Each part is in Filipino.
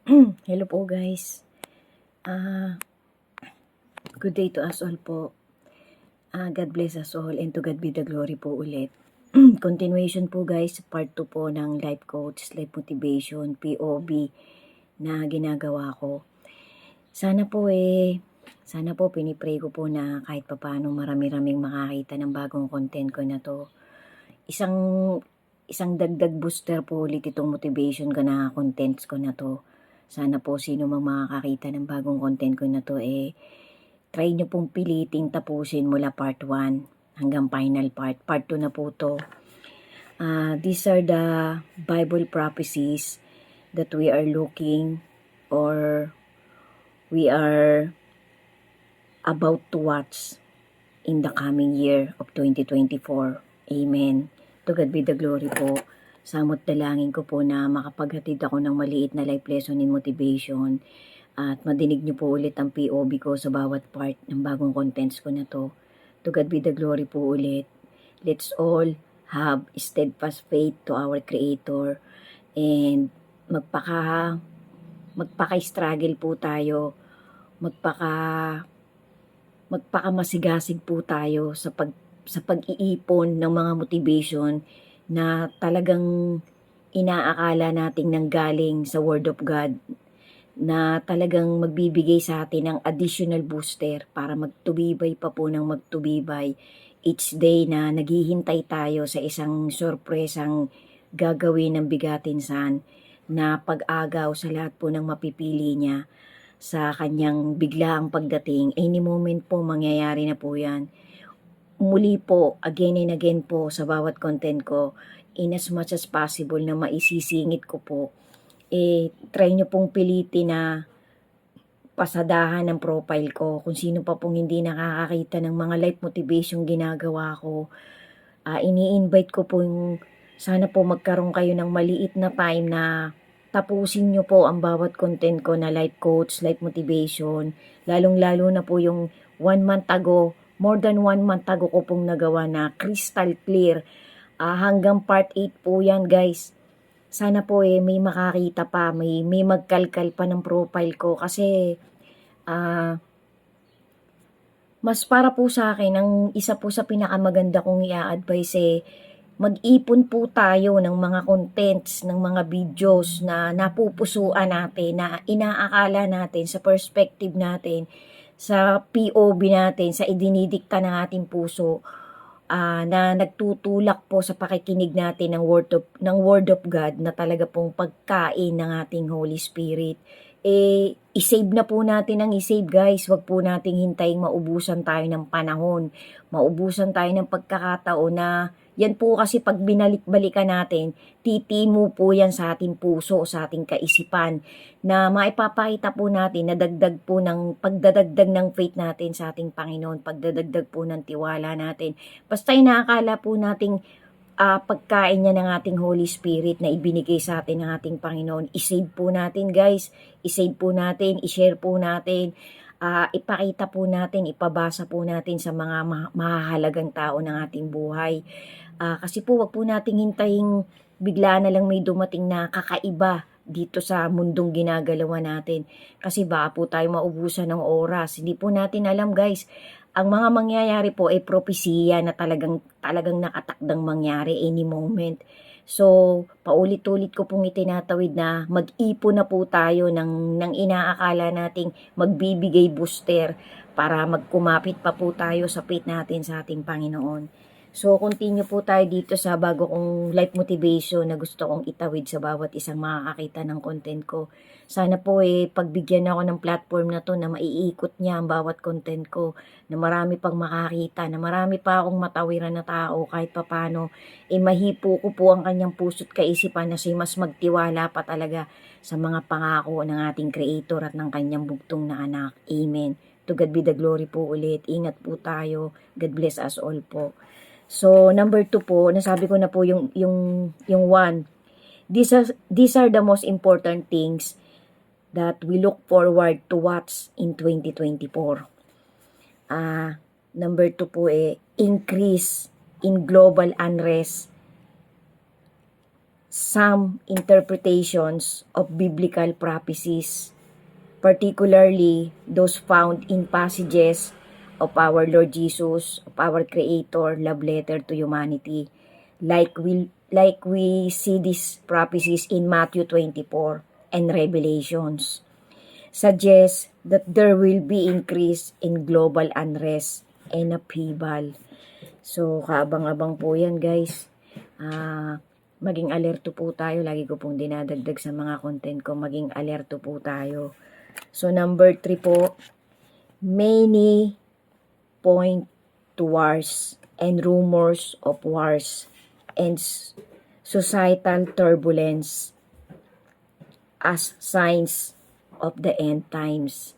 Hello po guys. Ah, Good day to us all po. God bless us all and to God be the glory po ulit. Continuation po guys, part 2 po ng life coach, life motivation, POB na ginagawa ko. Sana po pinipray ko po na kahit papaano marami-raming makakita ng bagong content ko na to. Isang isang dagdag booster po ulit itong motivation ko na contents ko na to. Sana po sino mang makakakita ng bagong content ko na to try nyo pong piliting tapusin mula part 1 hanggang final part. Part 2 na po to. These are the Bible prophecies that we are looking or we are about to watch in the coming year of 2024. Amen. To God be the glory po. Samot dalangin ko po na makapaghatid ako ng maliit na life lesson in motivation at madinig niyo po ulit ang POB ko sa bawat part ng bagong contents ko na to. To God be the glory po ulit. Let's all have steadfast faith to our Creator and magpaka-struggle po tayo, magpaka-masigasig po tayo sa pag-iipon ng mga motivation na talagang inaakala nating nanggaling sa Word of God na talagang magbibigay sa atin ng additional booster para magtubibay pa po ng magtubibay each day na naghihintay tayo sa isang sorpresang gagawin ng bigatin san na pag-agaw sa lahat po ng mapipili niya sa kanyang biglaang pagdating. Any moment po mangyayari na po yan. Muli po, again and again po sa bawat content ko, in as much as possible na maisisingit ko po, try nyo pong pilitin na pasadahan ng profile ko. Kung sino pa pong hindi nakakakita ng mga life motivation ginagawa ko, ini-invite ko po sana po magkaroon kayo ng maliit na time na tapusin nyo po ang bawat content ko na life coach, life motivation, lalong-lalo na po yung 1 month ago, more than 1 month ago ko pong nagawa na crystal clear. Hanggang part 8 po yan guys. Sana po may makakita pa, may magkalkal pa ng profile ko kasi mas para po sa akin, ang isa po sa pinakamaganda kong i-advise mag-ipon po tayo ng mga contents, ng mga videos na napupusuan natin, na inaakala natin sa perspective natin, sa POB natin, sa idinidikta ng ating puso, na nagtutulak po sa pakikinig natin ng Word of God na talaga pong pagkain ng ating Holy Spirit. I-save na po natin ang i-save guys. Huwag po nating hintayin maubusan tayo ng panahon. Maubusan tayo ng pagkakataon na yan po kasi pag binalik-balikan natin, titimo po yan sa ating puso, sa ating kaisipan, na maipapakita po natin na dagdag po ng pagdadagdag ng faith natin sa ating Panginoon, pagdadagdag po ng tiwala natin. Basta inaakala po nating pagkain niya ng ating Holy Spirit na ibinigay sa atin ng ating Panginoon. I-save po natin guys, i-save po natin, i-share po natin, ipakita po natin, ipabasa po natin sa mga mahahalagang tao ng ating buhay. Kasi po wag po nating hintayin bigla na lang may dumating na kakaiba dito sa mundong ginagalawan natin. Kasi baka po tayo maubusan ng oras. Hindi po natin alam guys. Ang mga mangyayari po ay propesiya na talagang nakatakdang mangyari any moment. So, paulit-ulit ko pong itinatawid na mag-ipon na po tayo ng inaakala nating magbibigay booster para magkumapit pa po tayo sa faith natin sa ating Panginoon. So, continue po tayo dito sa bago kong life motivation na gusto kong itawid sa bawat isang makakakita ng content ko. Sana po pagbigyan ako ng platform na to na maiikot niya ang bawat content ko, na marami pang makakita, na marami pa akong matawiran na tao kahit papano, mahipo ko po ang kanyang puso't kaisipan na siya mas magtiwala pa talaga sa mga pangako ng ating Creator at ng kanyang bugtong na anak. Amen. To God be the glory po ulit. Ingat po tayo. God bless us all po. So, number 2 po, nasabi ko na po yung 1. These are the most important things that we look forward to watch in 2024. Number 2 po increase in global unrest some interpretations of biblical prophecies, particularly those found in passages of our Lord Jesus, of our Creator, love letter to humanity, like we see these prophecies in Matthew 24 and Revelations, suggest that there will be increase in global unrest and upheaval. So, kaabang-abang po yan, guys. Maging alerto po tayo. Lagi ko pong dinadagdag sa mga content ko. Maging alerto po tayo. So, number 3 po, many point to wars and rumors of wars and societal turbulence as signs of the end times.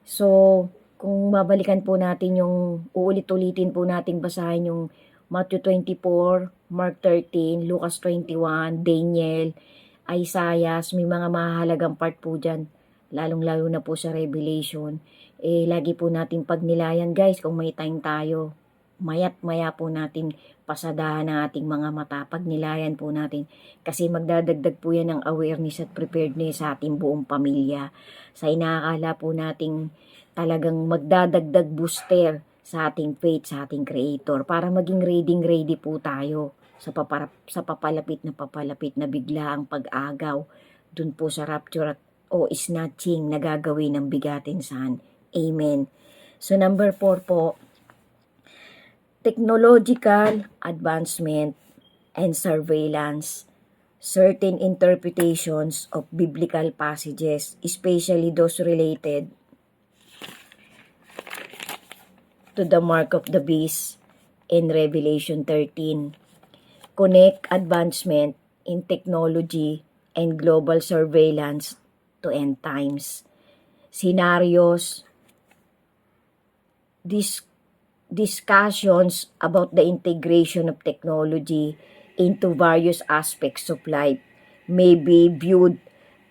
So, kung babalikan po natin yung, uulit-ulitin po natin basahin yung Matthew 24, Mark 13, Lucas 21, Daniel, Isaiah, may mga mahalagang part po dyan, lalong-lalo na po sa Revelation. Lagi po natin pagnilayan, guys, kung may time tayo, maya't maya po natin pasadahan ng ating mga mata, pagnilayan po natin, kasi magdadagdag po yan ng awareness at preparedness sa ating buong pamilya. Sa inaakala po nating talagang magdadagdag booster sa ating faith, sa ating Creator, para maging ready po tayo sa papalapit na bigla ang pag-agaw dun po sa rapture o snatching na gagawin ng bigatin san. Amen. So number 4 po, technological advancement and surveillance, certain interpretations of biblical passages, especially those related to the mark of the beast in Revelation 13, connect advancement in technology and global surveillance to end times. Scenarios, discussions about the integration of technology into various aspects of life may be viewed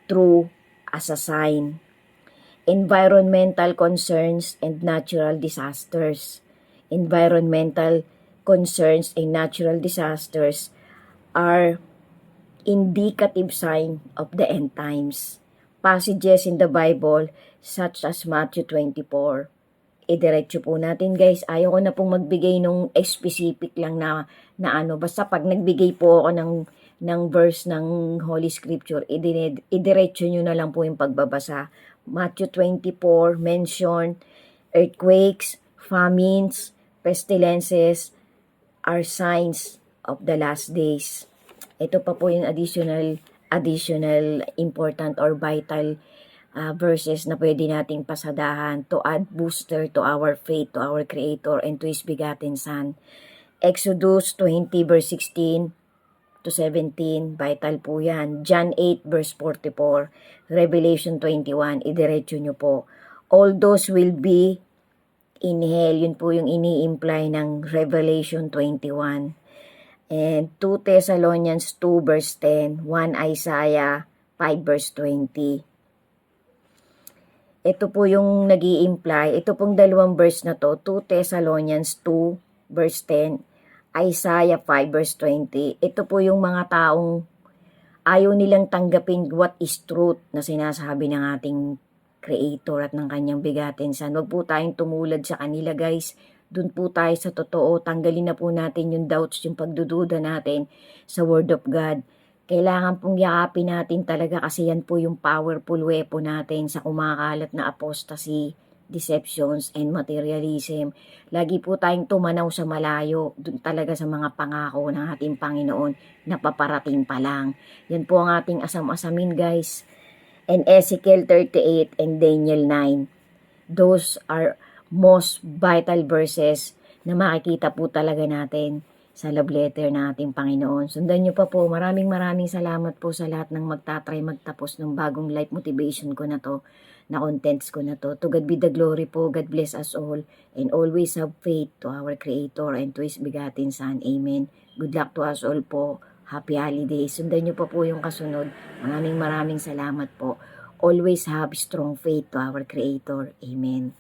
through as a sign. Environmental concerns and natural disasters. Environmental concerns and natural disasters are indicative sign of the end times. Passages in the Bible such as Matthew 24. Diretso po natin, guys. Ayaw ko na pong magbigay nung specific lang na ano. Basta pag nagbigay po ako ng verse ng Holy Scripture, idiretso nyo na lang po yung pagbabasa. Matthew 24 mention earthquakes, famines, pestilences are signs of the last days. Ito pa po yung additional important or vital verses na pwede nating pasadahan to add booster to our faith, to our Creator, and to His begotten Son. Exodus 20 verse 16 to 17, vital po yan. John 8 verse 44, Revelation 21, idiretso nyo po. All those will be in hell, yun po yung ini-imply ng Revelation 21. And 2 Thessalonians 2 verse 10, 1 Isaiah 5 verse 20. Ito po yung nag-i-imply, ito pong dalawang verse na to, 2 Thessalonians 2 verse 10, Isaiah 5 verse 20. Ito po yung mga taong ayaw nilang tanggapin what is truth na sinasabi ng ating Creator at ng kanyang begotten Son. Huwag po tayong tumulad sa kanila, guys. Doon po tayo sa totoo. Tanggalin na po natin yung doubts, yung pagdududa natin sa Word of God. Kailangan pong yakapin natin talaga kasi yan po yung powerful weapon natin sa kumakalat na apostasy, deceptions, and materialism. Lagi po tayong tumanaw sa malayo, dun talaga sa mga pangako ng ating Panginoon na paparating pa lang. Yan po ang ating asam-asamin, guys. And Ezekiel 38 and Daniel 9. Those are most vital verses na makikita po talaga natin sa love letter ng ating Panginoon. Sundan nyo pa po. Maraming salamat po sa lahat ng magtatry magtapos ng bagong life motivation ko na to, na contents ko na to. To God be the glory po. God bless us all. And always have faith to our Creator and to His begotten Son. Amen. Good luck to us all po. Happy holidays. Sundan nyo pa po yung kasunod. Maraming salamat po. Always have strong faith to our Creator. Amen.